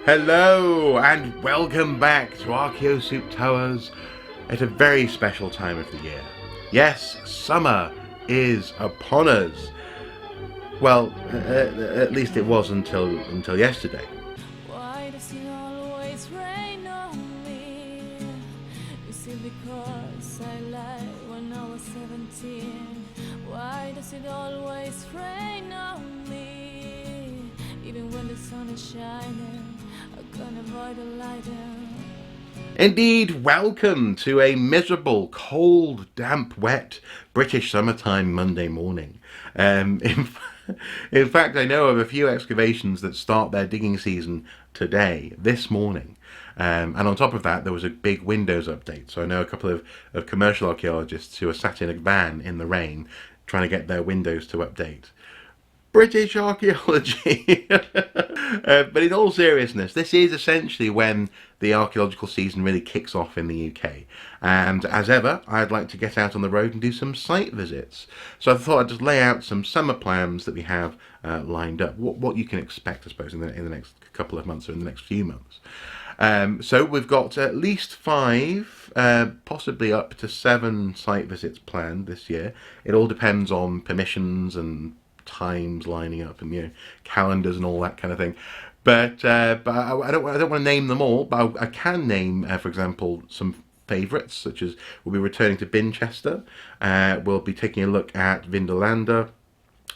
Hello and welcome back to Archaeosoup Towers at a very special time of the year. Yes, summer is upon us. Well, at least it was until yesterday. Why does it always rain on me? Is it because I lied when I was 17? Why does it always rain on me? Even when the sun is shining, I can't avoid the lighting. Indeed, welcome to a miserable, cold, damp, wet British summertime Monday morning. In fact, I know of a few excavations that start their digging season today, this morning. And on top of that, there was a big Windows update. So I know a couple of commercial archaeologists who are sat in a van in the rain trying to get their Windows to update. British archaeology. But in all seriousness, this is essentially when the archaeological season really kicks off in the UK. And as ever, I'd like to get out on the road and do some site visits. So I thought I'd just lay out some summer plans that we have lined up. What you can expect, I suppose, in the next couple of months or in the next few months. So we've got at least 5, possibly up to 7 site visits planned this year. It all depends on permissions and times lining up and calendars and all that kind of thing. But I don't want to name them all. But I can name, for example, some favourites, such as we'll be returning to Binchester. We'll be taking a look at Vindolanda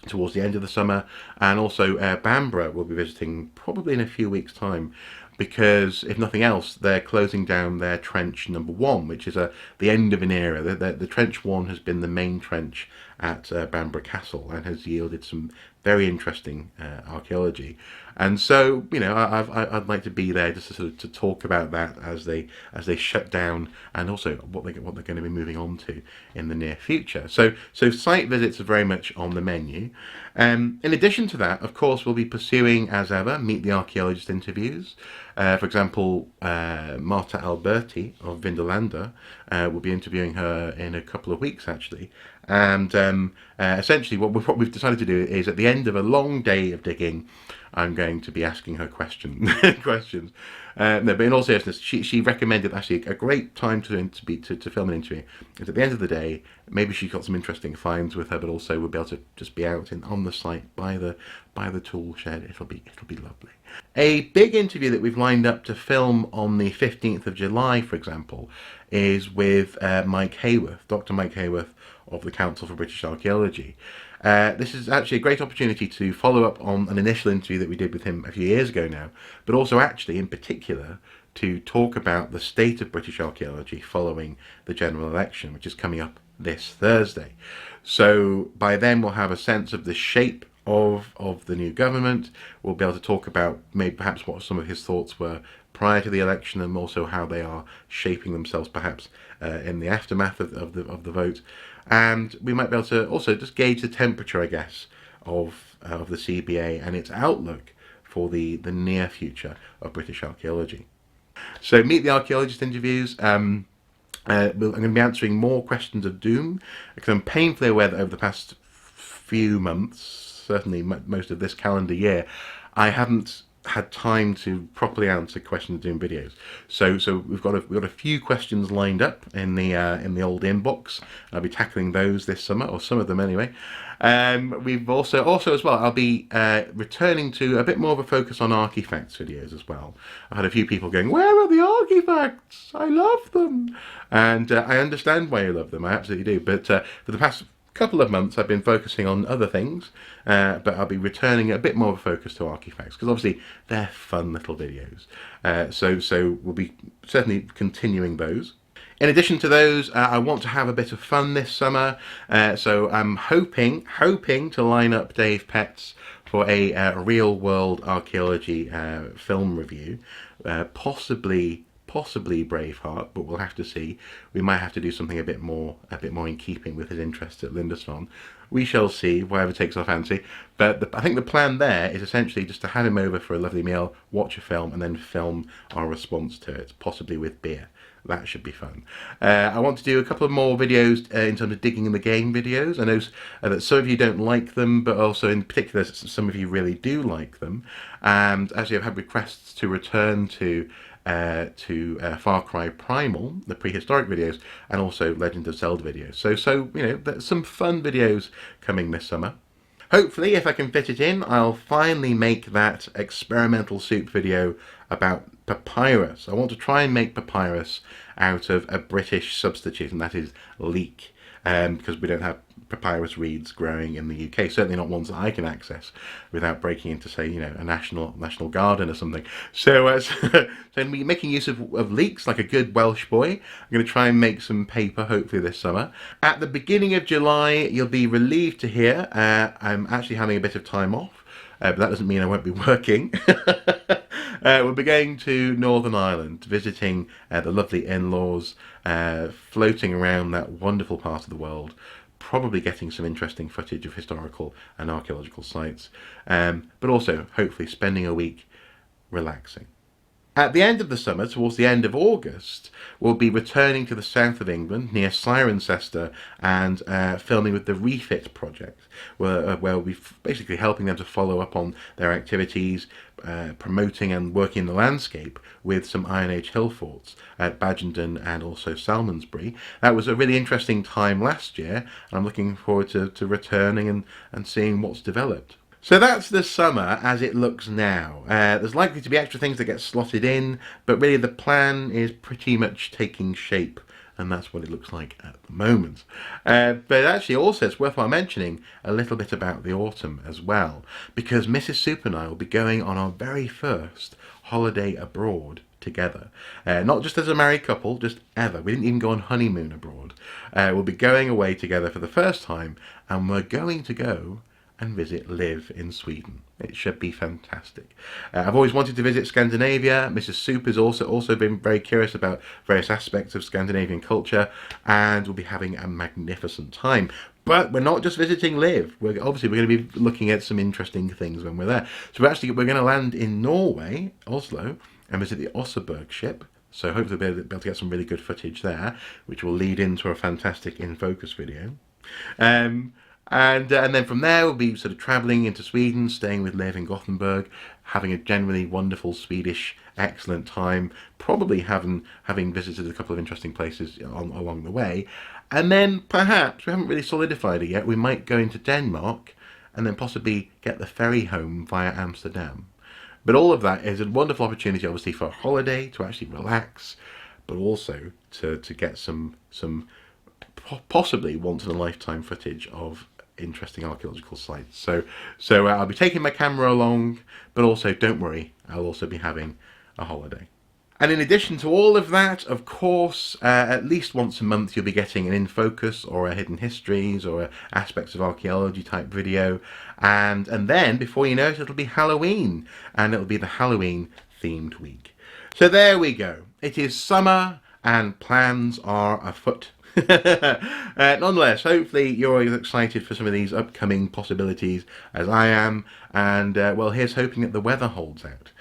towards the end of the summer, and also Bamborough we'll be visiting probably in a few weeks' time, because if nothing else, they're closing down their trench number 1, which is the end of an era. The trench 1 has been the main trench at Bamborough Castle and has yielded some very interesting archaeology. And so, I'd like to be there just to talk about that as they shut down, and also what they're going to be moving on to in the near future. So site visits are very much on the menu. In addition to that, of course, we'll be pursuing, as ever, Meet the Archaeologist interviews. For example, Marta Alberti of Vindolanda, we'll be interviewing her in a couple of weeks, actually. And essentially what we've decided to do is, at the end of a long day of digging, I'm going to be asking her questions. No, but in all seriousness, she recommended actually a great time to film an interview is at the end of the day. Maybe she got some interesting finds with her, but also we'll be able to just be out on the site by the tool shed. It'll be lovely. A big interview that we've lined up to film on the 15th of July, for example, is with Mike Hayworth, Dr. Mike Hayworth of the Council for British Archaeology. This is actually a great opportunity to follow up on an initial interview that we did with him a few years ago now, but also actually in particular to talk about the state of British archaeology following the general election, which is coming up this Thursday. So by then we'll have a sense of the shape of the new government. We'll be able to talk about maybe perhaps what some of his thoughts were prior to the election, and also how they are shaping themselves perhaps in the aftermath of the vote. And we might be able to also just gauge the temperature, I guess, of the CBA and its outlook for the near future of British archaeology. So Meet the Archaeologist interviews. I'm going to be answering more questions of doom, because I'm painfully aware that over the past few months, certainly most of this calendar year, I haven't had time to properly answer questions of doom videos. So we've got a few questions lined up in the old inbox. I'll be tackling those this summer, or some of them anyway. We've also as well, I'll be returning to a bit more of a focus on artifacts videos as well. I've had a few people going, "Where are the artifacts? I love them," and I understand why you love them. I absolutely do. But for the past couple of months I've been focusing on other things, but I'll be returning a bit more of a focus to artifacts, because obviously they're fun little videos. So we'll be certainly continuing those. In addition to those, I want to have a bit of fun this summer, so I'm hoping to line up Dave Petts for a real world archaeology film review, possibly Braveheart, but we'll have to see. We might have to do something a bit more in keeping with his interest at Lindisfarne. We shall see, whatever takes our fancy. But I think the plan there is essentially just to have him over for a lovely meal, watch a film, and then film our response to it, possibly with beer. that should be fun. I want to do a couple of more videos in terms of digging in the game videos. I know that some of you don't like them, but also in particular some of you really do like them. And actually I've had requests to return to Far Cry Primal, the prehistoric videos, and also Legend of Zelda videos. So you know, there's some fun videos coming this summer. Hopefully, if I can fit it in, I'll finally make that experimental soup video about papyrus. I want to try and make papyrus out of a British substitute, and that is leek, because we don't have papyrus reeds growing in the UK, certainly not ones that I can access without breaking into, say, you know, a national garden or something. So, so I'm making use of leeks like a good Welsh boy. I'm going to try and make some paper, hopefully this summer. At the beginning of July, you'll be relieved to hear I'm actually having a bit of time off, but that doesn't mean I won't be working. We'll be going to Northern Ireland, visiting the lovely in-laws, floating around that wonderful part of the world, probably getting some interesting footage of historical and archaeological sites, but also hopefully spending a week relaxing. At the end of the summer, towards the end of August, we'll be returning to the south of England, near Cirencester, and filming with the Refit project, where we'll be basically helping them to follow up on their activities, promoting and working in the landscape with some Iron Age hill forts at Badgington and also Salmonsbury. That was a really interesting time last year, and I'm looking forward to returning and seeing what's developed. So that's the summer as it looks now. There's likely to be extra things that get slotted in, but really the plan is pretty much taking shape, and that's what it looks like at the moment. But actually also it's worthwhile mentioning a little bit about the autumn as well, because Mrs. Soup and I will be going on our very first holiday abroad together. Not just as a married couple, just ever. We didn't even go on honeymoon abroad. We'll be going away together for the first time, and we're going to go and visit Liv in Sweden. It should be fantastic. I've always wanted to visit Scandinavia. Mrs. Soup has also been very curious about various aspects of Scandinavian culture, and we'll be having a magnificent time. But we're not just visiting Liv. We're going to be looking at some interesting things when we're there. So we're going to land in Norway, Oslo, and visit the Oseberg ship. So hopefully we'll be able to get some really good footage there, which will lead into a fantastic in focus video. And then from there we'll be sort of travelling into Sweden, staying with Liv in Gothenburg, having a generally wonderful Swedish excellent time, probably having visited a couple of interesting places along the way. And then perhaps, we haven't really solidified it yet, we might go into Denmark and then possibly get the ferry home via Amsterdam. But all of that is a wonderful opportunity obviously for a holiday, to actually relax, but also to get some possibly once in a lifetime footage of interesting archaeological sites. So I'll be taking my camera along, but also don't worry, I'll also be having a holiday. And in addition to all of that, of course, at least once a month you'll be getting an in focus or a hidden histories or aspects of archaeology type video, and then before you know it, it'll be Halloween, and it'll be the Halloween themed week. So there we go. It is summer and plans are afoot. Nonetheless, hopefully you're as excited for some of these upcoming possibilities as I am, and well, here's hoping that the weather holds out.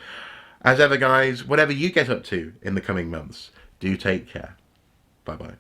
As ever guys, whatever you get up to in the coming months, do take care. Bye bye.